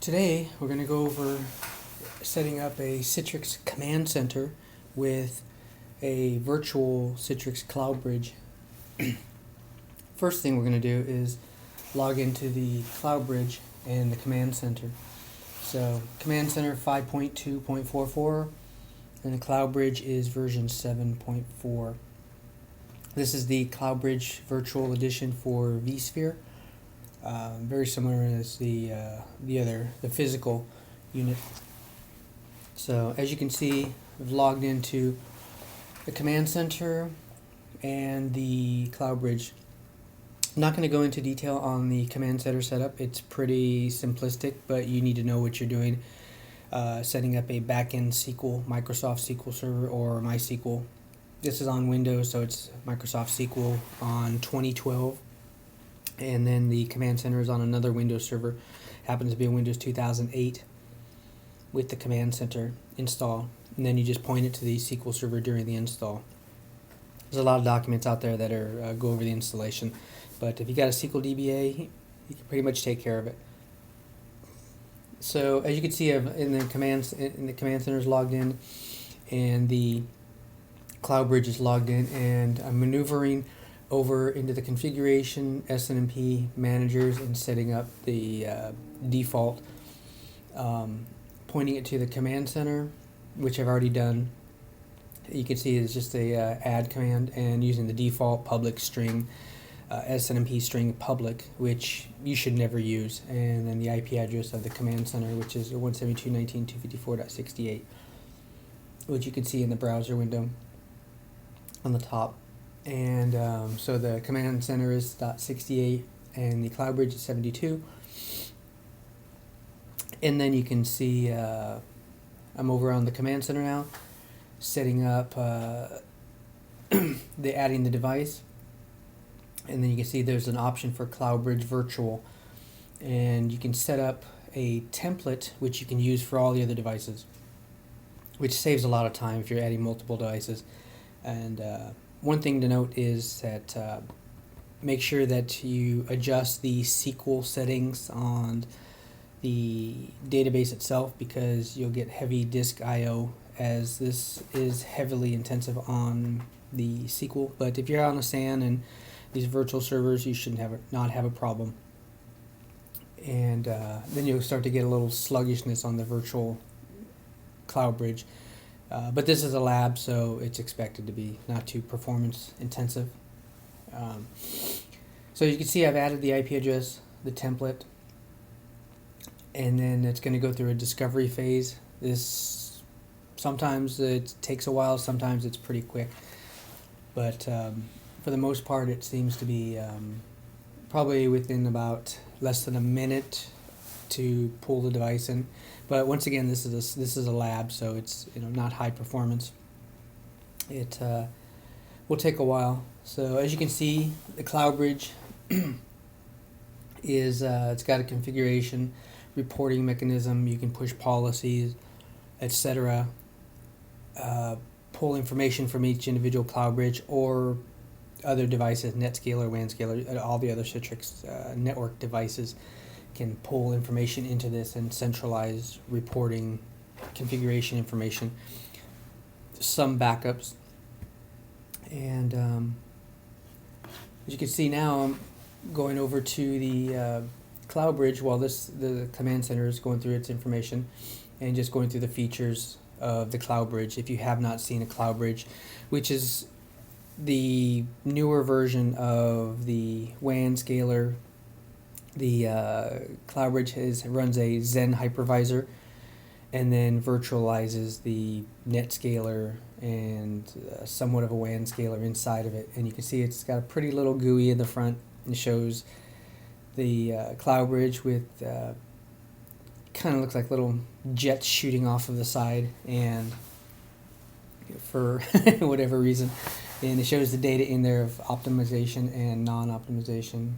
Today we're going to go over setting up a Citrix Command Center with a virtual Citrix Cloudbridge. First thing we're going to do is log into the Cloudbridge and the Command Center. So Command Center 5.2.44 and the Cloudbridge is version 7.4. This is the Cloudbridge Virtual Edition for vSphere. Very similar as the physical unit. So as you can see, I've logged into the Command Center and the Cloudbridge. I'm not going to go into detail on the Command Center setup. It's pretty simplistic, but you need to know what you're doing. Setting up a backend SQL, Microsoft SQL Server or MySQL. This is on Windows, so it's Microsoft SQL on 2012. And then the Command Center is on another Windows server. Happens to be a Windows 2008 with the Command Center install. And then you just point it to the SQL server during the install. There's a lot of documents out there that are go over the installation. But if you got a SQL DBA, you can pretty much take care of it. So as you can see, in the Command Center is logged in, and the Cloudbridge is logged in, and I'm maneuvering over into the configuration, SNMP managers, and setting up the default, pointing it to the Command Center, which I've already done. You can see it's just a add command, and using the default public string, SNMP string public, which you should never use, and then the IP address of the Command Center, which is 172.19.254.68, which you can see in the browser window on the top. And so the Command Center is .68 and the Cloudbridge is 72. And then you can see I'm over on the Command Center now, setting up adding the device. And then you can see there's an option for Cloudbridge Virtual. And you can set up a template which you can use for all the other devices, which saves a lot of time if you're adding multiple devices. And one thing to note is that make sure that you adjust the SQL settings on the database itself, because you'll get heavy disk I/O, as this is heavily intensive on the SQL. But if you're on a SAN and these virtual servers, you should not have a problem. And then you'll start to get a little sluggishness on the virtual Cloudbridge. But this is a lab, so it's expected to be not too performance intensive. So you can see I've added the IP address, the template, and then it's going to go through a discovery phase. This sometimes it takes a while, sometimes it's pretty quick, but for the most part it seems to be probably within about less than a minute to pull the device in. But once again, this is a lab, so it's not high performance. It will take a while. So as you can see, the Cloudbridge is it's got a configuration, reporting mechanism. You can push policies, etc. Pull information from each individual Cloudbridge or other devices, NetScaler, WANscaler, all the other Citrix network devices can pull information into this and centralize reporting, configuration information, some backups. And as you can see now, I'm going over to the Cloudbridge while the Command Center is going through its information and just going through the features of the Cloudbridge. If you have not seen a Cloudbridge, which is the newer version of the WANscaler, the Cloudbridge runs a Xen hypervisor and then virtualizes the NetScaler and somewhat of a WANscaler inside of it. And you can see it's got a pretty little GUI in the front. It shows the Cloudbridge with kind of looks like little jets shooting off of the side, and for whatever reason. And it shows the data in there of optimization and non-optimization